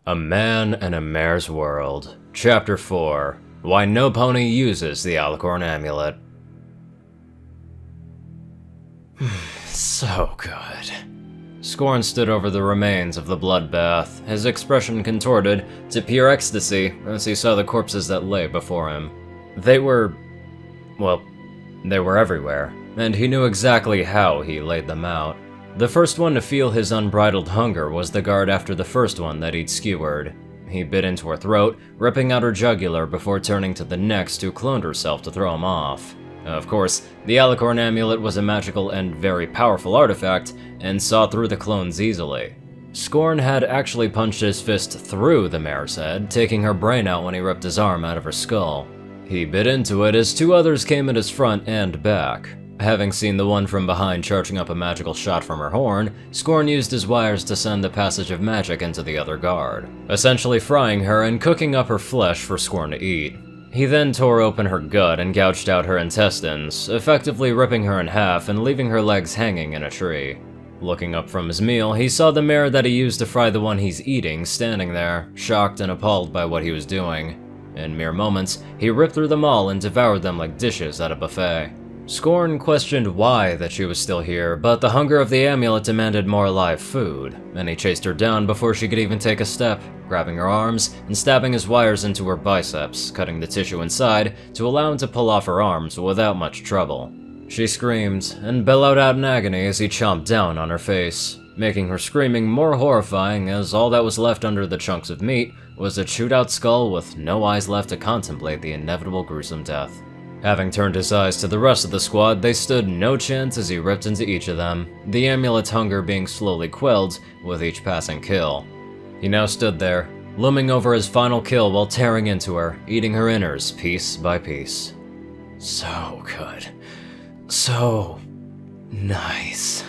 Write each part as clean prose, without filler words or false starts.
A Man in a Mare's World, Chapter 4, Why No Pony Uses the Alicorn Amulet. So good. Scorn stood over the remains of the bloodbath, his expression contorted to pure ecstasy as he saw the corpses that lay before him. They were everywhere, and he knew exactly how he laid them out. The first one to feel his unbridled hunger was the guard after the first one that he'd skewered. He bit into her throat, ripping out her jugular before turning to the next who cloned herself to throw him off. Of course, the Alicorn Amulet was a magical and very powerful artifact, and saw through the clones easily. Scorn had actually punched his fist through the mare's head, taking her brain out when he ripped his arm out of her skull. He bit into it as two others came at his front and back. Having seen the one from behind charging up a magical shot from her horn, Scorn used his wires to send the passage of magic into the other guard, essentially frying her and cooking up her flesh for Scorn to eat. He then tore open her gut and gouged out her intestines, effectively ripping her in half and leaving her legs hanging in a tree. Looking up from his meal, he saw the mare that he used to fry the one he's eating standing there, shocked and appalled by what he was doing. In mere moments, he ripped through them all and devoured them like dishes at a buffet. Scorn questioned why that she was still here, but the hunger of the amulet demanded more live food, and he chased her down before she could even take a step, grabbing her arms and stabbing his wires into her biceps, cutting the tissue inside to allow him to pull off her arms without much trouble. She screamed and bellowed out in agony as he chomped down on her face, making her screaming more horrifying as all that was left under the chunks of meat was a chewed-out skull with no eyes left to contemplate the inevitable gruesome death. Having turned his eyes to the rest of the squad, they stood no chance as he ripped into each of them, the amulet's hunger being slowly quelled with each passing kill. He now stood there, looming over his final kill while tearing into her, eating her innards piece by piece. So good. So nice.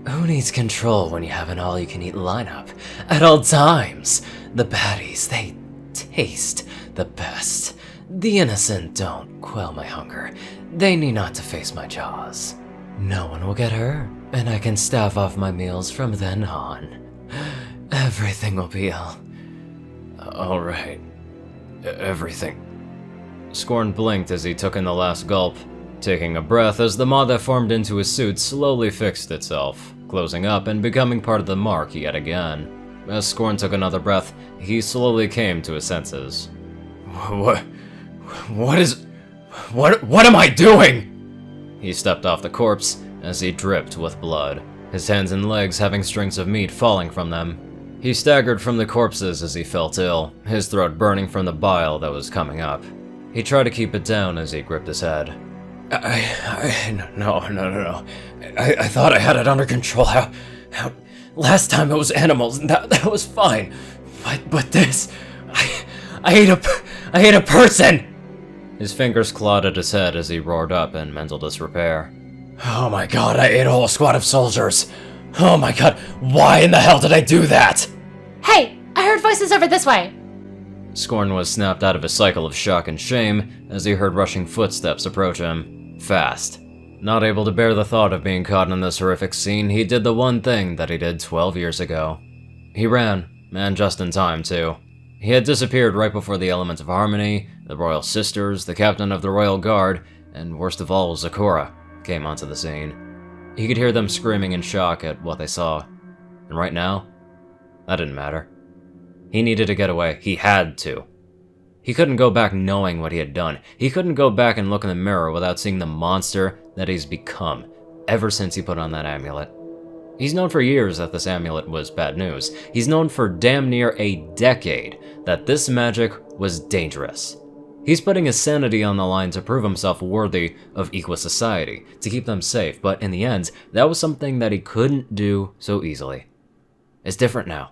Who needs control when you have an all-you-can-eat lineup at all times? The baddies, they taste the best. The innocent don't quell my hunger. They need not to face my jaws. No one will get hurt, and I can staff off my meals from then on. Everything will be alright. Everything. Scorn blinked as he took in the last gulp, taking a breath as the maw that formed into his suit slowly fixed itself, closing up and becoming part of the mark yet again. As Scorn took another breath, he slowly came to his senses. What am I doing? He stepped off the corpse as he dripped with blood, his hands and legs having strings of meat falling from them. He staggered from the corpses as he felt ill, his throat burning from the bile that was coming up. He tried to keep it down as he gripped his head. No. I thought I had it under control. How last time it was animals and that was fine. But this, I ate a person! His fingers clawed at his head as he roared up in mental disrepair. Oh my god, I ate a whole squad of soldiers. Oh my god, why in the hell did I do that? Hey, I heard voices over this way. Scorn was snapped out of his cycle of shock and shame as he heard rushing footsteps approach him, fast. Not able to bear the thought of being caught in this horrific scene, he did the one thing that he did 12 years ago. He ran, and just in time too. He had disappeared right before the Element of Harmony, the Royal Sisters, the Captain of the Royal Guard, and worst of all, Zakora, came onto the scene. He could hear them screaming in shock at what they saw. And right now, that didn't matter. He needed to get away. He had to. He couldn't go back knowing what he had done. He couldn't go back and look in the mirror without seeing the monster that he's become ever since he put on that amulet. He's known for years that this amulet was bad news. He's known for damn near a decade that this magic was dangerous. He's putting his sanity on the line to prove himself worthy of equal society, to keep them safe, but in the end, that was something that he couldn't do so easily. It's different now.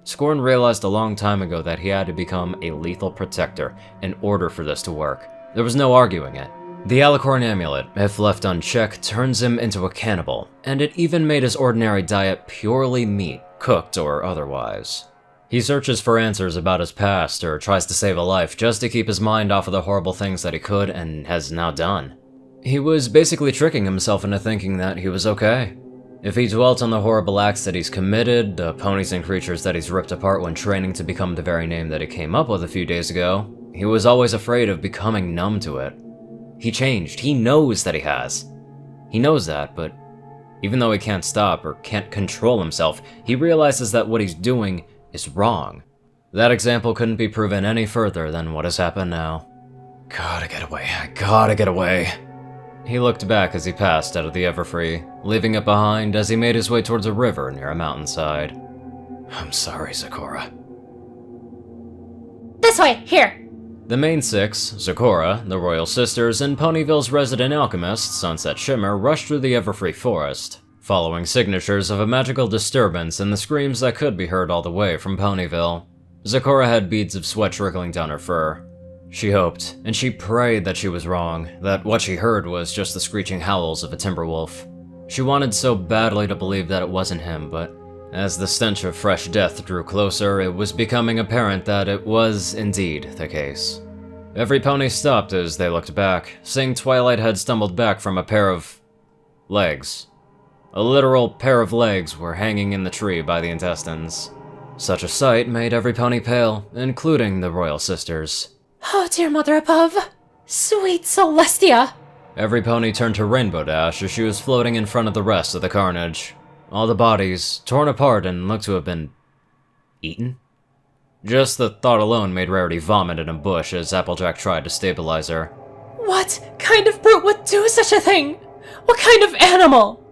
Scorn realized a long time ago that he had to become a lethal protector in order for this to work. There was no arguing it. The Alicorn Amulet, if left unchecked, turns him into a cannibal, and it even made his ordinary diet purely meat, cooked or otherwise. He searches for answers about his past or tries to save a life just to keep his mind off of the horrible things that he could and has now done. He was basically tricking himself into thinking that he was okay. If he dwelt on the horrible acts that he's committed, the ponies and creatures that he's ripped apart when training to become the very name that he came up with a few days ago, he was always afraid of becoming numb to it. He changed. He knows that he has. He knows that, but even though he can't stop or can't control himself, he realizes that what he's doing is wrong. That example couldn't be proven any further than what has happened now. Gotta get away. I gotta get away. He looked back as he passed out of the Everfree, leaving it behind as he made his way towards a river near a mountainside. I'm sorry, Zecora. This way, here! The main six, Zecora, the Royal Sisters, and Ponyville's resident alchemist, Sunset Shimmer, rushed through the Everfree forest, following signatures of a magical disturbance and the screams that could be heard all the way from Ponyville. Zecora had beads of sweat trickling down her fur. She hoped, and she prayed that she was wrong, that what she heard was just the screeching howls of a timberwolf. She wanted so badly to believe that it wasn't him, but as the stench of fresh death drew closer, it was becoming apparent that it was indeed the case. Every pony stopped as they looked back, seeing Twilight had stumbled back from a pair of legs. A literal pair of legs were hanging in the tree by the intestines. Such a sight made every pony pale, including the Royal Sisters. Oh, dear Mother above! Sweet Celestia! Every pony turned to Rainbow Dash as she was floating in front of the rest of the carnage. All the bodies, torn apart and looked to have been eaten? Just the thought alone made Rarity vomit in a bush as Applejack tried to stabilize her. What kind of brute would do such a thing? What kind of animal?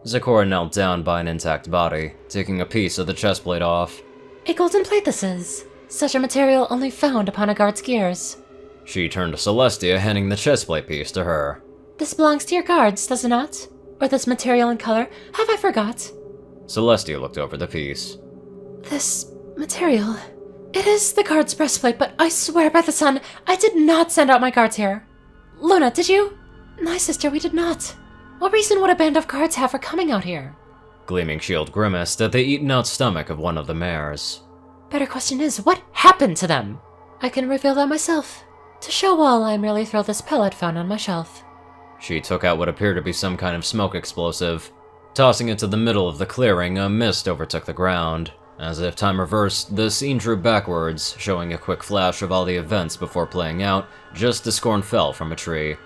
Zecora knelt down by an intact body, taking a piece of the chest plate off. A golden plate this is. Such a material only found upon a guard's gears. She turned to Celestia, handing the chestplate piece to her. This belongs to your guards, does it not? Or this material and color, have I forgot? Celestia looked over the piece. This material... It is the guard's breastplate, but I swear by the sun, I did not send out my guards here. Luna, did you? My sister, we did not. What reason would a band of guards have for coming out here? Gleaming Shield grimaced at the eaten-out stomach of one of the mares. Better question is, what happened to them? I can reveal that myself. To show all, I merely throw this pellet found on my shelf. She took out what appeared to be some kind of smoke explosive. Tossing it to the middle of the clearing, a mist overtook the ground. As if time reversed, the scene drew backwards, showing a quick flash of all the events before playing out, just as Scorn fell from a tree.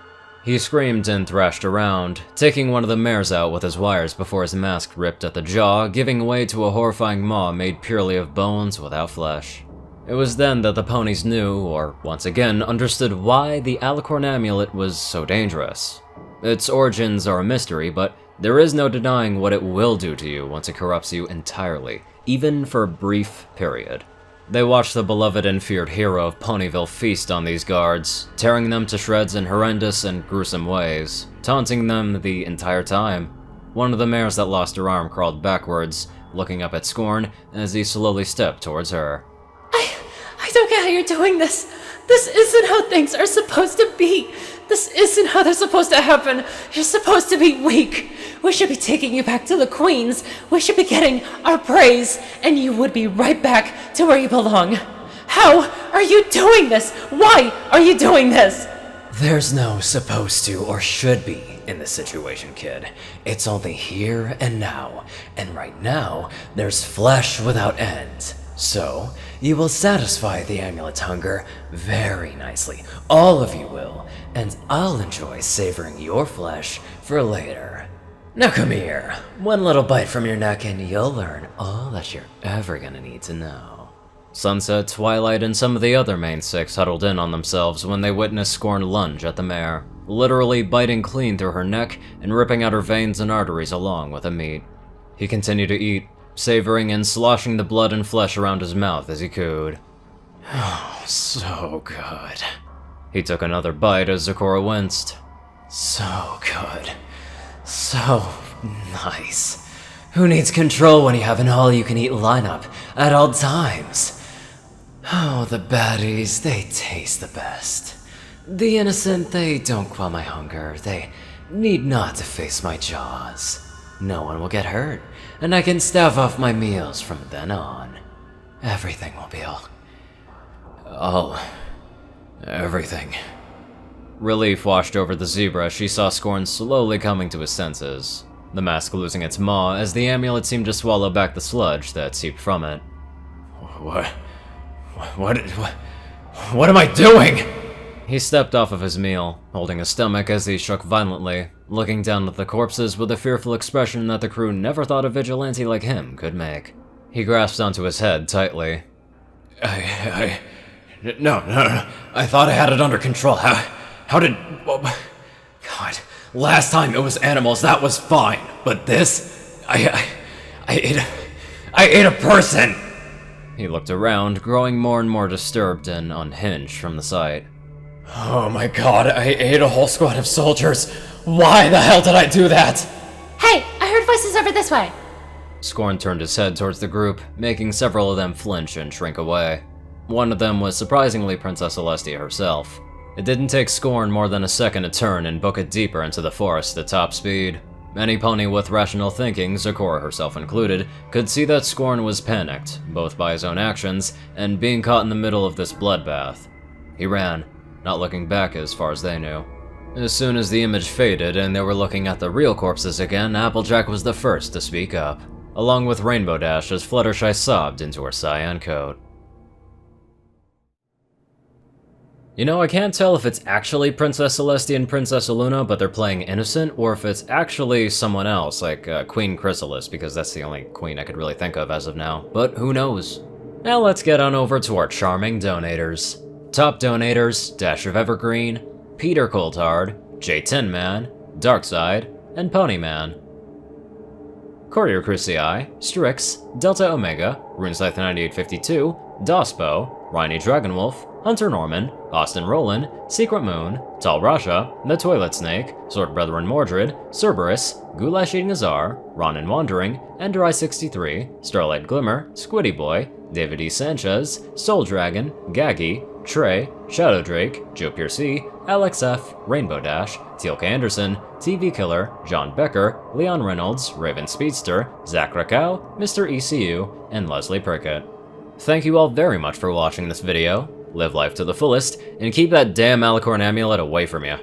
He screamed and thrashed around, taking one of the mares out with his wires before his mask ripped at the jaw, giving way to a horrifying maw made purely of bones without flesh. It was then that the ponies knew, or once again understood why the Alicorn amulet was so dangerous. Its origins are a mystery, but there is no denying what it will do to you once it corrupts you entirely, even for a brief period. They watched the beloved and feared hero of Ponyville feast on these guards, tearing them to shreds in horrendous and gruesome ways, taunting them the entire time. One of the mares that lost her arm crawled backwards, looking up at Scorn as he slowly stepped towards her. I don't get how you're doing this. This isn't how things are supposed to be. This isn't how they're supposed to happen. You're supposed to be weak. We should be taking you back to the queens. We should be getting our praise, and you would be right back to where you belong. How are you doing this? Why are you doing this? There's no supposed to or should be in this situation, kid. It's only here and now, and right now, there's flesh without end. So, you will satisfy the amulet's hunger very nicely. All of you will, and I'll enjoy savoring your flesh for later. Now come here. One little bite from your neck and you'll learn all that you're ever gonna need to know. Sunset, Twilight, and some of the other main six huddled in on themselves when they witnessed Scorn lunge at the mare, literally biting clean through her neck and ripping out her veins and arteries along with the meat. He continued to eat, savoring and sloshing the blood and flesh around his mouth as he cooed. Oh, so good. He took another bite as Zecora winced. So good. So nice. Who needs control when you have an all-you-can-eat lineup at all times? Oh, the baddies, they taste the best. The innocent, they don't quell my hunger. They need not to face my jaws. No one will get hurt, and I can stave off my meals from then on. Everything will be Everything. Relief washed over the zebra as she saw Scorn slowly coming to his senses. the mask losing its maw as the amulet seemed to swallow back the sludge that seeped from it. What am I doing? He stepped off of his meal, holding his stomach as he shook violently, looking down at the corpses with a fearful expression that the crew never thought a vigilante like him could make. He grasped onto his head tightly. No. I thought I had it under control. How did... God, last time it was animals, that was fine. But this... I ate a person! He looked around, growing more and more disturbed and unhinged from the sight. Oh my god, I ate a whole squad of soldiers. Why the hell did I do that? Hey, I heard voices over this way. Scorn turned his head towards the group, making several of them flinch and shrink away. One of them was surprisingly Princess Celestia herself. It didn't take Scorn more than a second to turn and book it deeper into the forest at top speed. Any pony with rational thinking, Zecora herself included, could see that Scorn was panicked, both by his own actions and being caught in the middle of this bloodbath. He ran, not looking back as far as they knew. As soon as the image faded and they were looking at the real corpses again, Applejack was the first to speak up, along with Rainbow Dash as Fluttershy sobbed into her cyan coat. You know, I can't tell if it's actually Princess Celestia and Princess Luna, but they're playing innocent, or if it's actually someone else, like Queen Chrysalis, because that's the only queen I could really think of as of now, but who knows. Now let's get on over to our charming donators. Top donators, Dash of Evergreen, Peter Coulthard, J Tin Man, Darkside, and Ponyman. Courier Crucii, Strix, Delta Omega, Runescythe 9852, Dospo, Rhynie Dragonwolf, Hunter Norman, Austin Roland, Secret Moon, Tal Rasha, The Toilet Snake, Sword Brethren Mordred, Cerberus, Goulash Eating Azar, Ronin Wandering, Enderai 63, Starlight Glimmer, Squiddy Boy, David E. Sanchez, Soul Dragon, Gaggy, Trey, Shadow Drake, Joe Piercy, Alex F., Rainbow Dash, Teal K. Anderson, TV Killer, John Becker, Leon Reynolds, Raven Speedster, Zach Rakow, Mr. ECU, and Leslie Prickett. Thank you all very much for watching this video. Live life to the fullest, and keep that damn Alicorn amulet away from you.